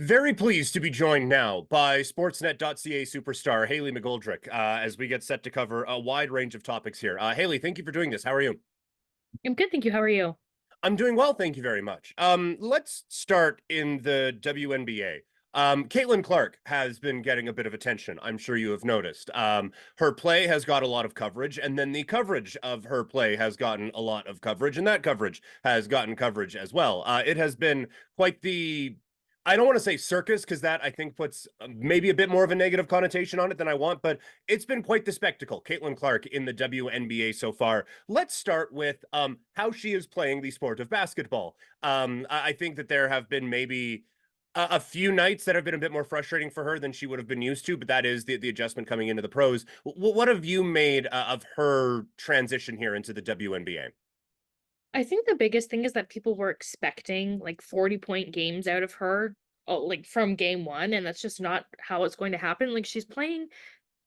Very pleased to be joined now by Sportsnet.ca superstar Hayley McGoldrick as we get set to cover a wide range of topics here. Hayley, thank you for doing this. How are you? I'm good, thank you. How are you? I'm doing well, thank you very much. Let's start in the WNBA. Caitlin Clark has been getting a bit of attention. I'm sure you have noticed. Her play has got a lot of coverage, and then the coverage of her play has gotten a lot of coverage, and that coverage has gotten coverage as well. It has been quite the I don't want to say circus because that I think puts maybe a bit more of a negative connotation on it than I want, but it's been quite the spectacle. Caitlin Clark in the WNBA so far. Let's start with how she is playing the sport of basketball. I think that there have been maybe a few nights that have been a bit more frustrating for her than she would have been used to, but that is the adjustment coming into the pros. What have you made of her transition here into the WNBA? I think the biggest thing is that people were expecting like 40-point games out of her, like from game one, and that's just not how it's going to happen. Like she's playing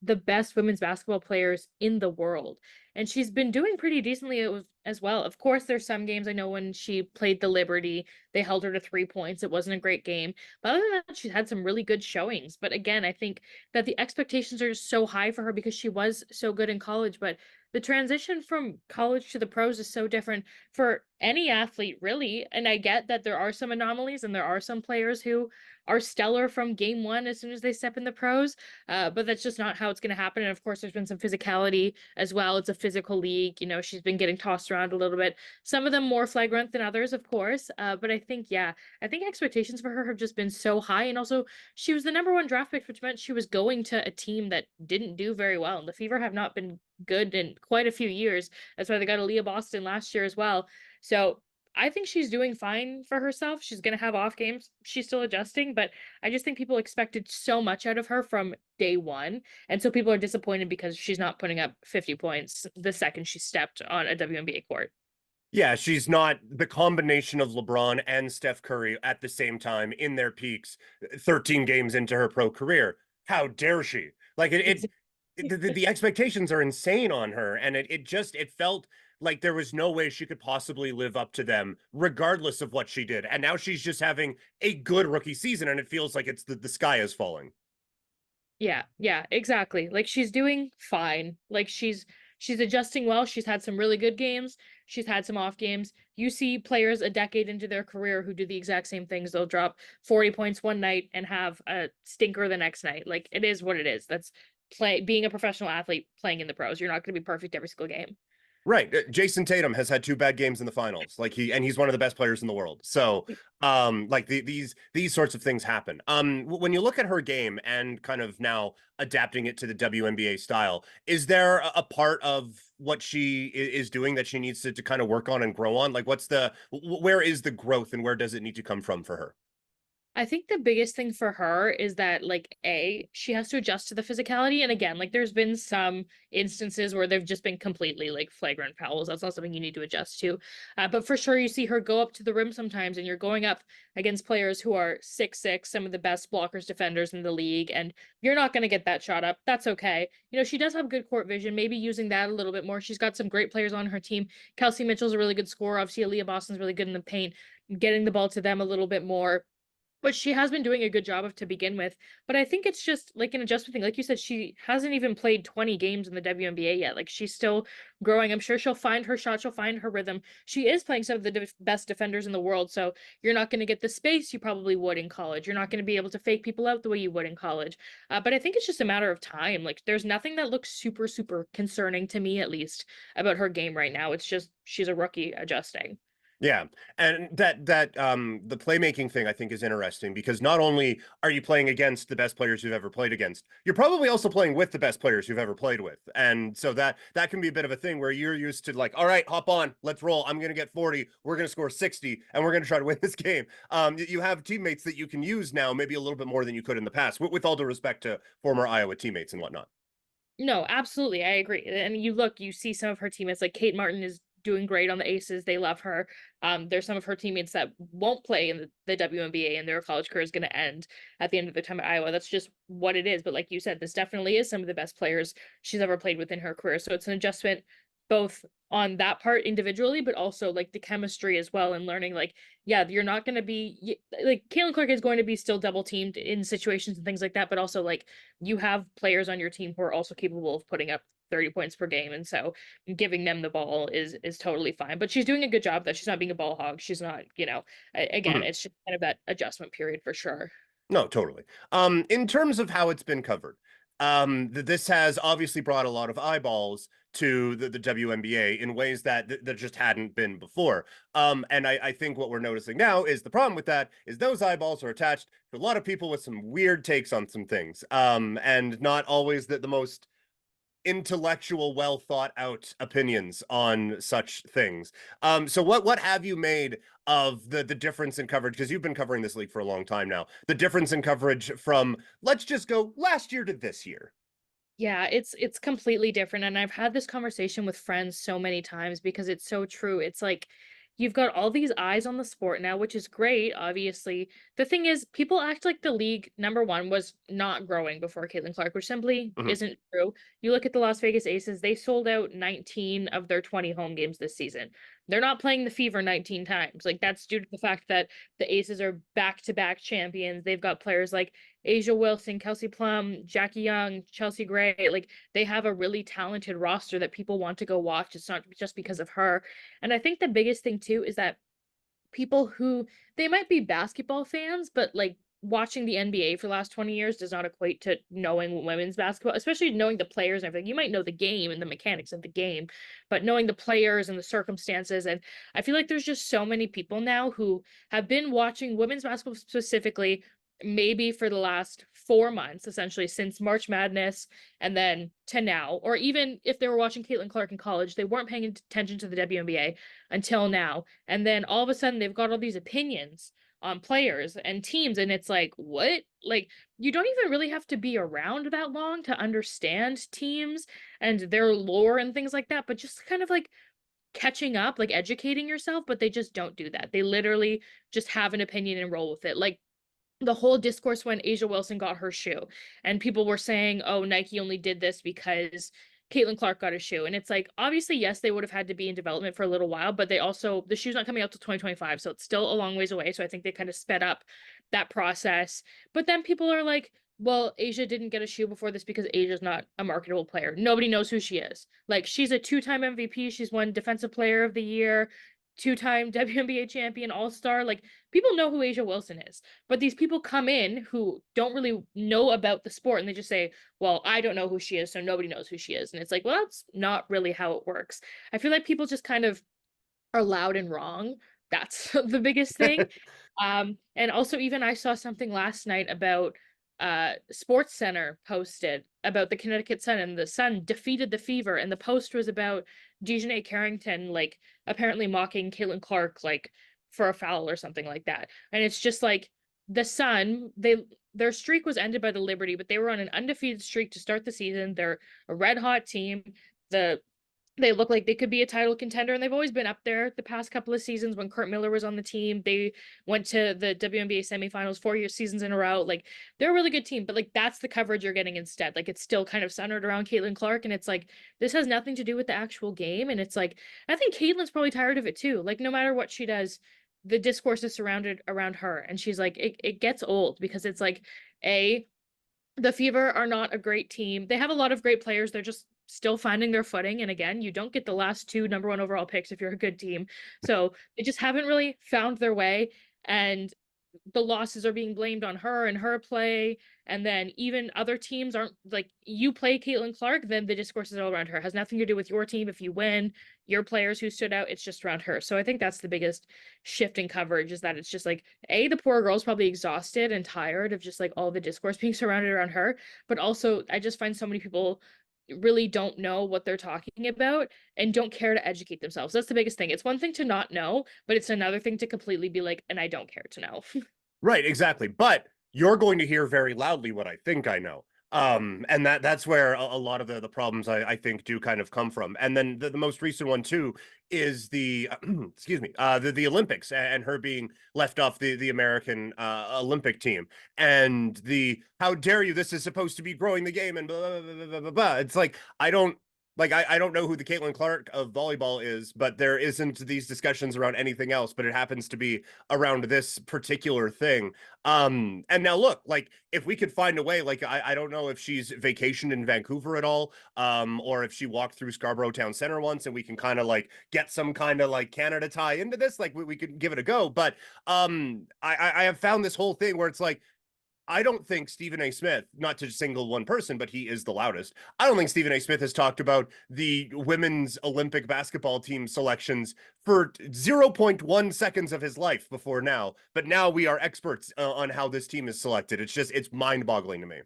the best women's basketball players in the world. And she's been doing pretty decently as well. Of course, there's some games I know when she played the Liberty, they held her to 3 points. It wasn't a great game. But other than that, she's had some really good showings. But again, I think that the expectations are just so high for her because she was so good in college. But the transition from college to the pros is so different for any athlete, really. And I get that there are some anomalies and there are some players who are stellar from game one as soon as they step in the pros. But that's just not how it's going to happen. And of course, there's been some physicality as well. It's a physical league. You know, she's been getting tossed around a little bit. Some of them more flagrant than others, of course. But I think, yeah, I think expectations for her have just been so high. And also, she was the number one draft pick, which meant she was going to a team that didn't do very well. And the Fever have not been good in quite a few years. That's why they got Aaliyah Boston last year as well. So I think she's doing fine for herself. She's going to have off games. She's still adjusting, but I just think people expected so much out of her from day one. And so people are disappointed because she's not putting up 50 points the second she stepped on a WNBA court. Yeah, she's not the combination of LeBron and Steph Curry at the same time in their peaks, 13 games into her pro career. How dare she? Like the expectations are insane on her, and it felt like there was no way she could possibly live up to them, regardless of what she did. And now she's just having a good rookie season, and it feels like it's the sky is falling. Yeah, exactly. Like she's doing fine. Like she's adjusting well. She's had some really good games. She's had some off games. You see players a decade into their career who do the exact same things. They'll drop 40 points one night and have a stinker the next night. Like it is what it is. That's being a professional athlete playing in the pros. You're not going to be perfect every single game. Right. Jason Tatum has had two bad games in the finals. Like he's one of the best players in the world. So, like these sorts of things happen. When you look at her game and kind of now adapting it to the WNBA style, is there a part of what she is doing that she needs to kind of work on and grow on? Like where is the growth and where does it need to come from for her? I think the biggest thing for her is that, like, she has to adjust to the physicality. And again, like, there's been some instances where they've just been completely like flagrant fouls. That's not something you need to adjust to. But for sure, you see her go up to the rim sometimes, and you're going up against players who are 6'6", some of the best blockers, defenders in the league, and you're not going to get that shot up. That's okay. You know, she does have good court vision, maybe using that a little bit more. She's got some great players on her team. Kelsey Mitchell's a really good scorer. Obviously, Aaliyah Boston's really good in the paint, getting the ball to them a little bit more, but she has been doing a good job of to begin with. But I think it's just like an adjustment thing. Like you said, she hasn't even played 20 games in the WNBA yet. Like she's still growing. I'm sure she'll find her shot. She'll find her rhythm. She is playing some of the best defenders in the world. So you're not going to get the space you probably would in college. You're not going to be able to fake people out the way you would in college. But I think it's just a matter of time. Like there's nothing that looks super, super concerning to me, at least, about her game right now. It's just she's a rookie adjusting. Yeah. And the playmaking thing I think is interesting because not only are you playing against the best players you've ever played against, you're probably also playing with the best players you've ever played with. And so that can be a bit of a thing where you're used to like, all right, hop on, let's roll. I'm gonna get 40, we're gonna score 60, and we're gonna try to win this game. You have teammates that you can use now, maybe a little bit more than you could in the past, with all due respect to former Iowa teammates and whatnot. No, absolutely. I agree. And you see some of her teammates, like Kate Martin is doing great on the Aces. They love her. There's some of her teammates that won't play in the WNBA and their college career is going to end at the end of their time at Iowa. That's just what it is. But like you said, this definitely is some of the best players she's ever played with in her career. So it's an adjustment both on that part individually, but also like the chemistry as well, and learning like, yeah, you're not going to be like Caitlin Clark is going to be still double teamed in situations and things like that, but also like you have players on your team who are also capable of putting up 30 points per game, and so giving them the ball is totally fine. But she's doing a good job that she's not being a ball hog. She's not, again, Mhm. it's just kind of that adjustment period for sure. No, totally. In terms of how it's been covered, this has obviously brought a lot of eyeballs to the WNBA in ways that just hadn't been before. And I think what we're noticing now is the problem with that is those eyeballs are attached to a lot of people with some weird takes on some things, and not always the most intellectual, well thought out opinions on such things. So what have you made of the difference in coverage? Because you've been covering this league for a long time now. The difference in coverage from, let's just go last year to this year. Yeah, it's completely different, and I've had this conversation with friends so many times because it's so true. It's like you've got all these eyes on the sport now, which is great, obviously. The thing is, people act like the league, number one, was not growing before Caitlin Clark, which simply Mhm. isn't true. You look at the Las Vegas Aces, they sold out 19 of their 20 home games this season. They're not playing the Fever 19 times. Like that's due to the fact that the Aces are back-to-back champions. They've got players like Asia Wilson, Kelsey Plum, Jackie Young, Chelsea Gray, like they have a really talented roster that people want to go watch. It's not just because of her. And I think the biggest thing too is that people who they might be basketball fans, but like watching the NBA for the last 20 years does not equate to knowing women's basketball, especially knowing the players and everything. You might know the game and the mechanics of the game, but knowing the players and the circumstances. And I feel like there's just so many people now who have been watching women's basketball specifically, maybe for the last 4 months, essentially since March Madness and then to now, or even if they were watching Caitlin Clark in college, they weren't paying attention to the WNBA until now. And then all of a sudden they've got all these opinions on players and teams, and it's like, what? Like you don't even really have to be around that long to understand teams and their lore and things like that, but just kind of like catching up, like educating yourself, but they just don't do that. They literally just have an opinion and roll with it. Like the whole discourse when Asia Wilson got her shoe, and people were saying, "Oh, Nike only did this because Caitlin Clark got a shoe." And it's like, obviously, yes, they would have had to be in development for a little while, but they also the shoe's not coming out till 2025, so it's still a long ways away. So I think they kind of sped up that process. But then people are like, "Well, Asia didn't get a shoe before this because Asia's not a marketable player. Nobody knows who she is. Like she's a two-time MVP. She's won Defensive Player of the Year." Two-time WNBA champion, all-star. Like people know who Asia Wilson is. But these people come in who don't really know about the sport and they just say, well, I don't know who she is, so nobody knows who she is. And it's like, well, that's not really how it works. I feel like people just kind of are loud and wrong. That's the biggest thing. And also even I saw something last night about Sports Center posted about the Connecticut Sun, and the Sun defeated the Fever, and the post was about Dejanay Carrington like apparently mocking Caitlin Clark like for a foul or something like that. And it's just like the Sun, their streak was ended by the Liberty, but they were on an undefeated streak to start the season. They're a red hot team. The They look like they could be a title contender, and they've always been up there the past couple of seasons. When Kurt Miller was on the team, they went to the WNBA semifinals 4 year seasons in a row. Like they're a really good team, but like that's the coverage you're getting instead. Like it's still kind of centered around Caitlin Clark, and it's like this has nothing to do with the actual game. And it's like I think Caitlin's probably tired of it too. Like no matter what she does, the discourse is surrounded around her, and she's like it gets old because it's like a the Fever are not a great team. They have a lot of great players. They're just still finding their footing. And again, you don't get the last two number one overall picks if you're a good team. So they just haven't really found their way. And the losses are being blamed on her and her play. And then even other teams aren't like you play Caitlin Clark, then the discourse is all around her. It has nothing to do with your team. If you win, your players who stood out, it's just around her. So I think that's the biggest shift in coverage is that it's just like the poor girl's probably exhausted and tired of just like all the discourse being surrounded around her. But also I just find so many people really don't know what they're talking about and don't care to educate themselves. That's the biggest thing. It's one thing to not know, but it's another thing to completely be like, and I don't care to know. Right, exactly. But you're going to hear very loudly what I think I know. And that's where a lot of the problems I think do kind of come from. And then the most recent one too is the excuse me, the Olympics and her being left off the American Olympic team, and the how dare you, this is supposed to be growing the game and blah blah blah blah blah blah. It's like I don't Like I don't know who the Caitlin Clark of volleyball is, but there isn't these discussions around anything else, but it happens to be around this particular thing. And now look, like if we could find a way, like I don't know if she's vacationed in Vancouver at all, or if she walked through Scarborough Town Center once and we can kind of like get some kind of like Canada tie into this, like we could give it a go. But I have found this whole thing where it's like I don't think Stephen A. Smith, not to single one person, but he is the loudest. I don't think Stephen A. Smith has talked about the women's Olympic basketball team selections for zero point 0.1 seconds of his life before now. But now we are experts on how this team is selected. It's mind boggling to me.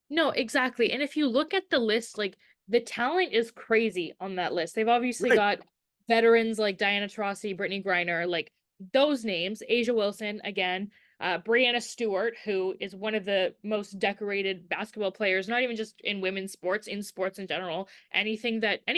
No, exactly. And if you look at the list, like the talent is crazy on that list. They've obviously Right. got veterans like Diana Taurasi, Brittany Griner, like those names, Asia Wilson again, Brianna Stewart, who is one of the most decorated basketball players, not even just in women's sports, in sports in general. Any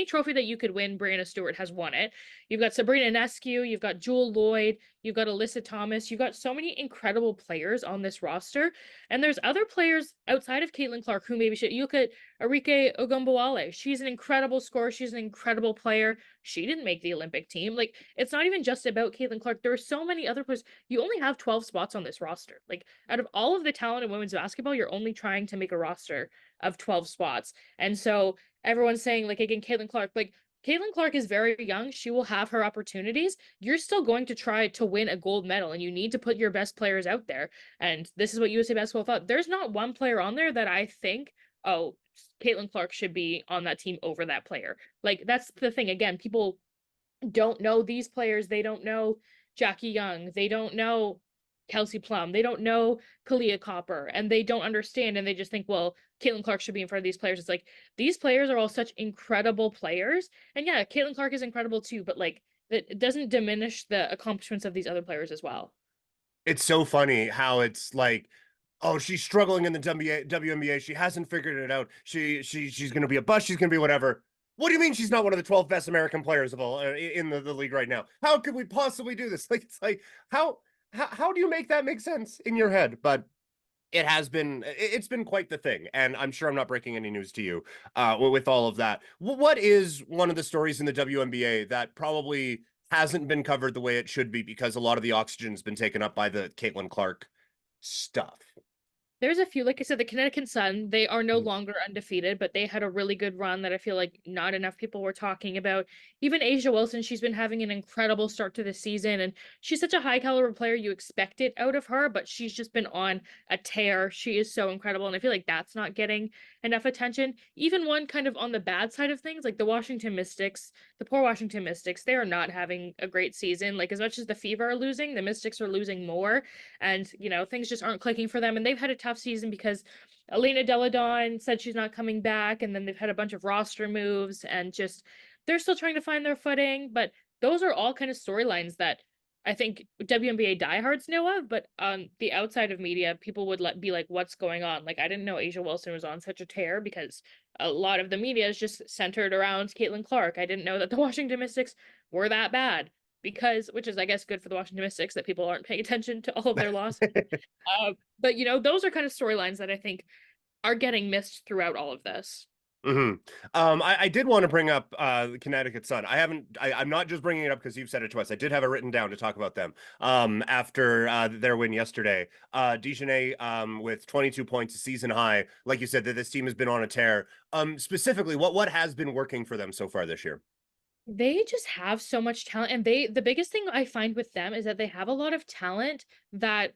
trophy that you could win, Brianna Stewart has won it. You've got Sabrina Ionescu, you've got Jewel Lloyd, you've got Alyssa Thomas, you've got so many incredible players on this roster. And there's other players outside of Caitlin Clark who maybe should. You look at Arike Ogunbowale. She's an incredible scorer. She's an incredible player. She didn't make the Olympic team. Like, it's not even just about Caitlin Clark. There are so many other players. You only have 12 spots on this roster. Like, out of all of the talent in women's basketball, you're only trying to make a roster of 12 spots. And so everyone's saying, like, again, Caitlin Clark is very young. She will have her opportunities. You're still going to try to win a gold medal, and you need to put your best players out there. And this is what USA Basketball thought. There's not one player on there that I think, oh, Caitlin Clark should be on that team over that player. Like, that's the thing. Again, people don't know these players. They don't know Jackie Young. They don't know Kelsey Plum. They don't know Kalia Copper, and they don't understand. And they just think, well, Caitlin Clark should be in front of these players. It's like these players are all such incredible players. And yeah, Caitlin Clark is incredible too, but like it doesn't diminish the accomplishments of these other players as well. It's so funny how it's like, oh, she's struggling in the WNBA. She hasn't figured it out. She's going to be a bust. She's going to be whatever. What do you mean she's not one of the 12 best American players of all in the league right now? How could we possibly do this? Like it's like how do you make that make sense in your head? But it's been quite the thing, and I'm sure I'm not breaking any news to you with all of that. What is one of the stories in the WNBA that probably hasn't been covered the way it should be because a lot of the oxygen's been taken up by the Caitlin Clark stuff? There's a few, like I said, the Connecticut Sun, they are no longer undefeated, but they had a really good run that I feel like not enough people were talking about. Even Asia Wilson, she's been having an incredible start to the season, and she's such a high caliber player. You expect it out of her, but she's just been on a tear. She is so incredible, and I feel like that's not getting enough attention. Even one kind of on the bad side of things, like the Washington Mystics, the poor Washington Mystics, they are not having a great season. Like as much as the Fever are losing, the Mystics are losing more, and things just aren't clicking for them, and they've had a tough season because Elena Deladon said she's not coming back, and then they've had a bunch of roster moves, and just they're still trying to find their footing. But those are all kind of storylines that I think WNBA diehards know of, but on the outside of media, people would be like, "What's going on?" Like, I didn't know Asia Wilson was on such a tear because a lot of the media is just centered around Caitlin Clark. I didn't know that the Washington Mystics were that bad because, which is, I guess, good for the Washington Mystics that people aren't paying attention to all of their losses. But those are kind of storylines that I think are getting missed throughout all of this. Hmm. I did want to bring up the Connecticut Sun. I'm not just bringing it up because you've said it to us. I did have it written down to talk about them. After their win yesterday, Dejanay with 22 points, a season high. Like you said, that this team has been on a tear. Specifically, what has been working for them so far this year? They just have so much talent, and the biggest thing I find with them is that they have a lot of talent that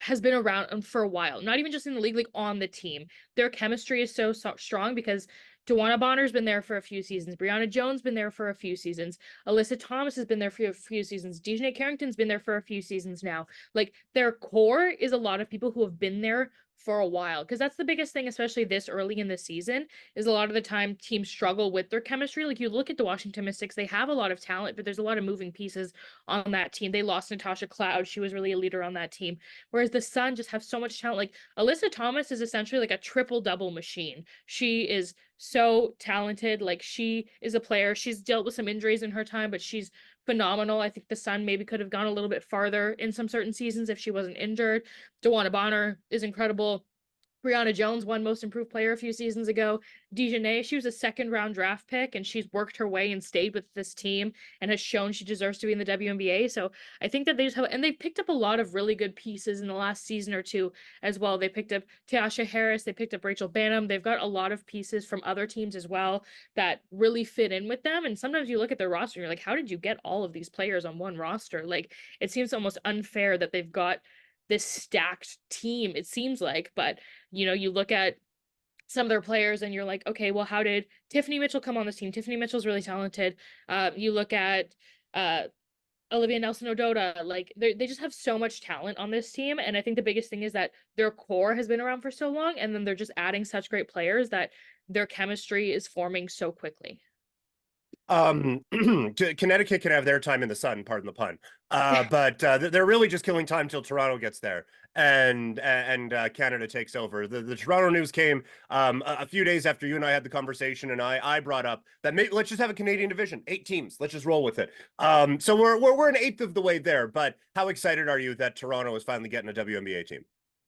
has been around for a while, not even just in the league, like on the team. Their chemistry is so strong because Dewana Bonner's been there for a few seasons. Brianna Jones been there for a few seasons. Alyssa Thomas has been there for a few seasons. Dejanay Carrington's been there for a few seasons now. Like their core is a lot of people who have been there for a while, because that's the biggest thing, especially this early in the season, is a lot of the time teams struggle with their chemistry. Like you look at the Washington Mystics, they have a lot of talent, but there's a lot of moving pieces on that team. They lost Natasha Cloud. She was really a leader on that team. Whereas the Sun just have so much talent. Like Alyssa Thomas is essentially like a triple double machine. She is so talented. Like she is a player. She's dealt with some injuries in her time, but she's phenomenal. I think the Sun maybe could have gone a little bit farther in some certain seasons if she wasn't injured. Dewana Bonner is incredible. Brianna Jones won Most Improved Player a few seasons ago. Dejanay, she was a second-round draft pick, and she's worked her way and stayed with this team and has shown she deserves to be in the WNBA. So I think that they just have, and they've picked up a lot of really good pieces in the last season or two as well. They picked up Tiasha Harris, they picked up Rachel Banham. They've got a lot of pieces from other teams as well that really fit in with them. And sometimes you look at their roster and you're like, how did you get all of these players on one roster? Like, it seems almost unfair that they've got this stacked team, it seems like, but you look at some of their players and you're like, okay, well, how did Tiffany Mitchell come on this team? Tiffany Mitchell's really talented. You look at uh, Olivia Nelson Ododa, like they just have so much talent on this team. And I think the biggest thing is that their core has been around for so long, and then they're just adding such great players that their chemistry is forming so quickly. Connecticut can have their time in the sun, pardon the pun. But they're really just killing time till Toronto gets there and Canada takes over. The Toronto news came a few days after you and I had the conversation, and I brought up that let's just have a Canadian division, 8 teams. Let's just roll with it. So we're an eighth of the way there. But how excited are you that Toronto is finally getting a WNBA team?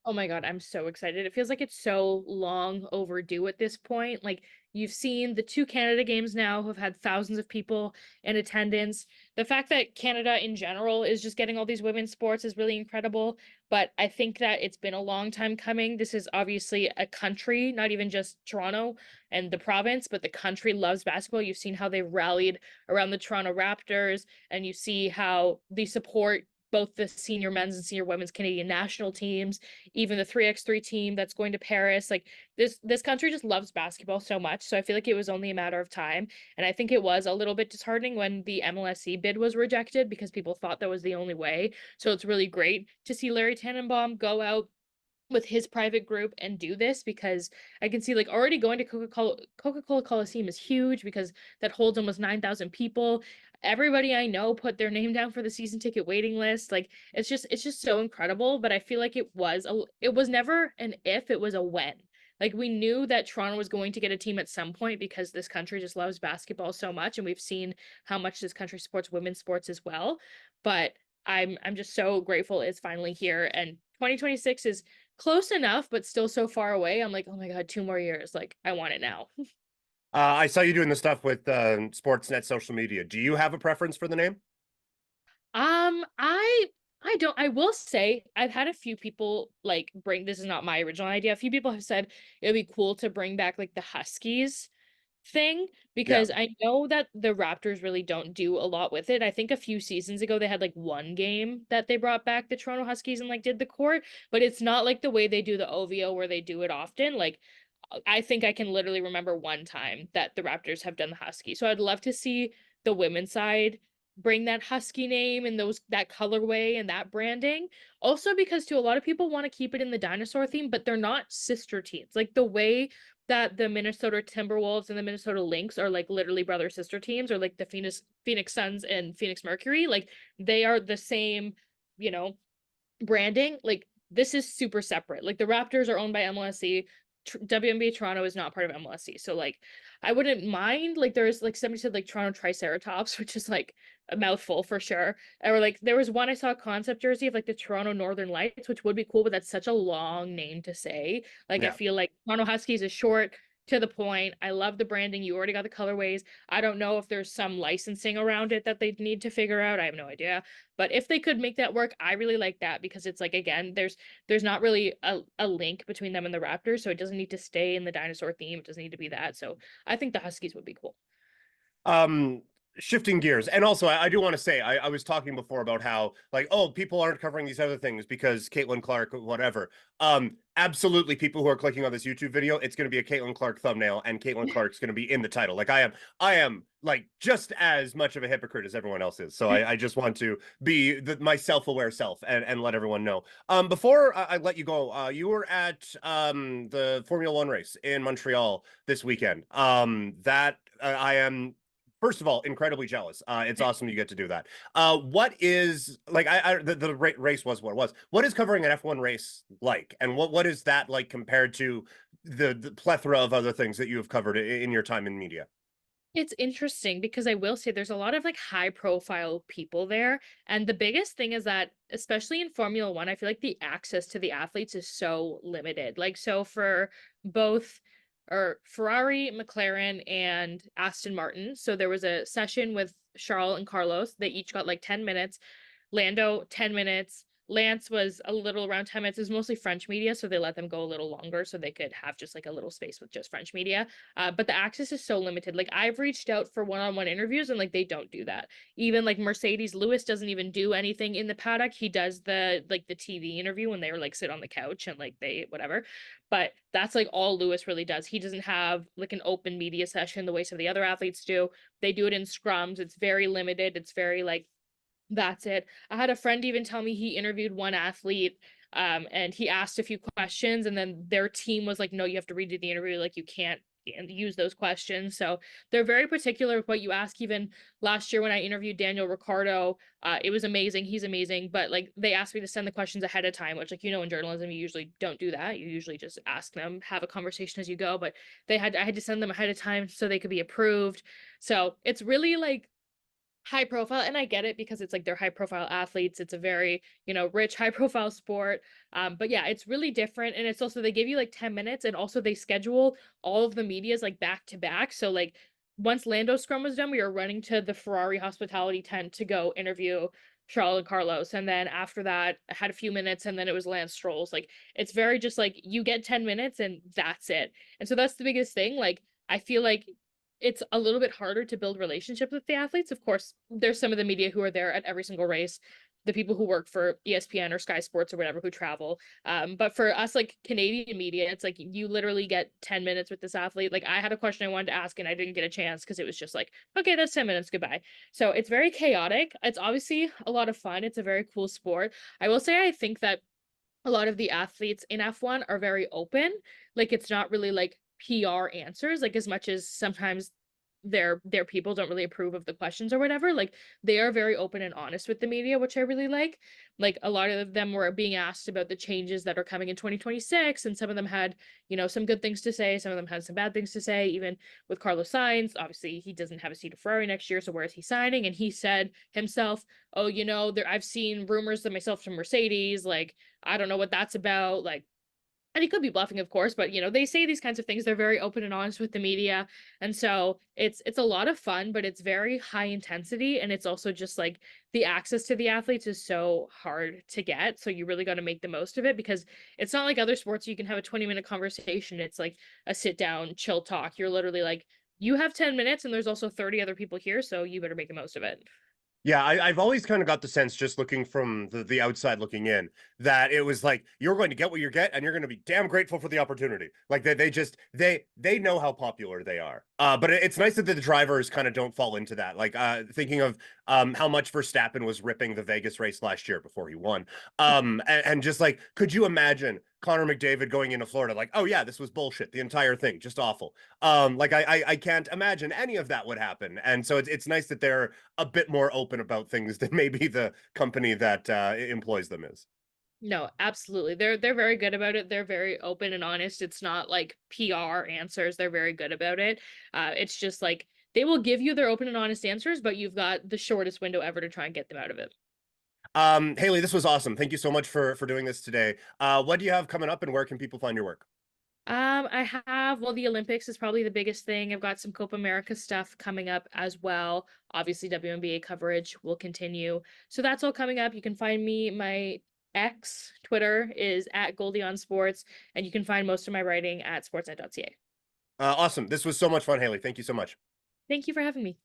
Oh my God, I'm so excited. It feels like it's so long overdue at this point. Like, you've seen the two Canada games now have had thousands of people in attendance. The fact that Canada in general is just getting all these women's sports is really incredible. But I think that it's been a long time coming. This is obviously a country, not even just Toronto and the province, but the country loves basketball. You've seen how they rallied around the Toronto Raptors, and you see how they support both the senior men's and senior women's Canadian national teams, even the 3x3 team that's going to Paris. Like, this country just loves basketball so much. So I feel like it was only a matter of time. And I think it was a little bit disheartening when the MLSE bid was rejected because people thought that was the only way. So it's really great to see Larry Tannenbaum go out with his private group and do this, because I can see, like, already going to Coca-Cola Coliseum is huge because that holds almost 9,000 people. Everybody I know put their name down for the season ticket waiting list. Like, it's just so incredible. But I feel like it was never an if, it was a when. Like, we knew that Toronto was going to get a team at some point because this country just loves basketball so much, and we've seen how much this country supports women's sports as well. But I'm just so grateful it's finally here, and 2026 is close enough, but still so far away. I'm like, oh my God, 2 more years. Like, I want it now. I saw you doing the stuff with Sportsnet social media. Do you have a preference for the name? I don't, I will say I've had a few people like bring, this is not my original idea. A few people have said it would be cool to bring back like the Huskies thing, Yeah. because I know that the Raptors really don't do a lot with it. I think a few seasons ago they had like one game that they brought back the Toronto Huskies and like did the court, but it's not like the way they do the OVO where they do it often. Like, I think I can literally remember one time that the Raptors have done the Husky. So I'd love to see the women's side bring that Husky name and that colorway and that branding. Also, because to a lot of people want to keep it in the dinosaur theme, but they're not sister teams. Like, the way that the Minnesota Timberwolves and the Minnesota Lynx are like literally brother sister teams, or like the Phoenix Suns and Phoenix Mercury, like they are the same, you know, branding. Like, this is super separate. Like, the Raptors are owned by MLSE. WNBA Toronto is not part of MLSE. So like, I wouldn't mind, like, there's like somebody said like Toronto Triceratops, which is like a mouthful for sure. Or like there was one I saw a concept jersey of like the Toronto Northern Lights, which would be cool, but that's such a long name to say. Like, I Yeah. feel like Toronto Huskies is short, to the point. I love the branding. You already got the colorways. I don't know if there's some licensing around it that they need to figure out. I have no idea. But if they could make that work, I really like that, because it's like, again, there's not really a link between them and the Raptors, so it doesn't need to stay in the dinosaur theme. It doesn't need to be that. So I think the Huskies would be cool. Um, Shifting gears, and also I do want to say I was talking before about how, like, oh, people aren't covering these other things because Caitlin Clark, whatever. Absolutely, people who are clicking on this YouTube video, it's going to be a Caitlin Clark thumbnail, and Caitlin Clark's going to be in the title. Like, I am like just as much of a hypocrite as everyone else is. So I just want to be my self-aware self and let everyone know. Before I let you go, you were at the Formula One race in Montreal this weekend. That I am, first of all, incredibly jealous. It's awesome you get to do that. What is, like, the race was what it was. What is covering an F1 race like, and what is that like compared to the plethora of other things that you have covered in your time in media? It's interesting because I will say there's a lot of like high profile people there. And the biggest thing is that, especially in Formula One, I feel like the access to the athletes is so limited. Like, so for both or Ferrari, McLaren, and Aston Martin. So there was a session with Charles and Carlos. They each got like 10 minutes. Lando, 10 minutes. Lance was a little around 10 minutes. It was mostly French media, so they let them go a little longer so they could have just like a little space with just French media. But the access is so limited. Like I've reached out for one-on-one interviews and like they don't do that. Even like Mercedes Lewis doesn't even do anything in the paddock. He does the TV interview when they were like sit on the couch and like they whatever. But that's like all Lewis really does. He doesn't have like an open media session the way some of the other athletes do. They do it in scrums. It's very limited. It's very like that's it. I had a friend even tell me he interviewed one athlete, and he asked a few questions, and then their team was like, "No, you have to redo the interview. Like, you can't use those questions." So they're very particular with what you ask. Even last year when I interviewed Daniel Ricciardo, it was amazing. He's amazing, but like they asked me to send the questions ahead of time, which like in journalism you usually don't do that. You usually just ask them, have a conversation as you go. But I had to send them ahead of time so they could be approved. So it's really like high profile, and I get it because it's like they're high profile athletes. It's a very, rich, high profile sport. But yeah, it's really different. And it's also they give you like 10 minutes and also they schedule all of the medias like back to back. So like once Lando scrum was done, we were running to the Ferrari hospitality tent to go interview Charles and Carlos. And then after that, I had a few minutes and then it was Lance Stroll's. Like it's very just like you get 10 minutes and that's it. And so that's the biggest thing. Like I feel like it's a little bit harder to build relationships with the athletes. Of course, there's some of the media who are there at every single race, the people who work for ESPN or Sky Sports or whatever who travel. But for us, like Canadian media, it's like you literally get 10 minutes with this athlete. Like I had a question I wanted to ask and I didn't get a chance because it was just like, okay, that's 10 minutes, goodbye. So it's very chaotic. It's obviously a lot of fun. It's a very cool sport. I will say I think that a lot of the athletes in F1 are very open. Like it's not really like PR answers, like as much as sometimes their people don't really approve of the questions or whatever. Like they are very open and honest with the media, which I really like. Like a lot of them were being asked about the changes that are coming in 2026, and some of them had, some good things to say, some of them had some bad things to say. Even with Carlos Sainz, obviously he doesn't have a seat at Ferrari next year, so where is he signing? And he said himself, "Oh, there I've seen rumors of myself from Mercedes, like I don't know what that's about." Like, and he could be bluffing, of course, but they say these kinds of things. They're very open and honest with the media. And so it's a lot of fun, but it's very high intensity. And it's also just like the access to the athletes is so hard to get. So you really got to make the most of it because it's not like other sports you can have a 20-minute conversation. It's like a sit down, chill talk. You're literally like, you have 10 minutes and there's also 30 other people here, so you better make the most of it. Yeah, I've always kind of got the sense, just looking from the outside looking in, that it was like you're going to get what you get, and you're going to be damn grateful for the opportunity. Like they just they know how popular they are. But it's nice that the drivers kind of don't fall into that. Like thinking of how much Verstappen was ripping the Vegas race last year before he won. And just like, could you imagine Connor McDavid going into Florida like, oh yeah, this was bullshit, the entire thing, just awful. Like I can't imagine any of that would happen. And so it's nice that they're a bit more open about things than maybe the company that employs them is. No, absolutely. They're very good about it. They're very open and honest. It's not like PR answers. They're very good about it. It's just like they will give you their open and honest answers, but you've got the shortest window ever to try and get them out of it. Hayley, this was awesome. Thank you so much for doing this today. What do you have coming up, and where can people find your work? I have, well, the Olympics is probably the biggest thing. I've got some Copa America stuff coming up as well. Obviously, WNBA coverage will continue. So that's all coming up. You can find me, my X Twitter is at Goldie on Sports, and you can find most of my writing at sportsnet.ca. Awesome. This was so much fun, Hayley. Thank you so much. Thank you for having me.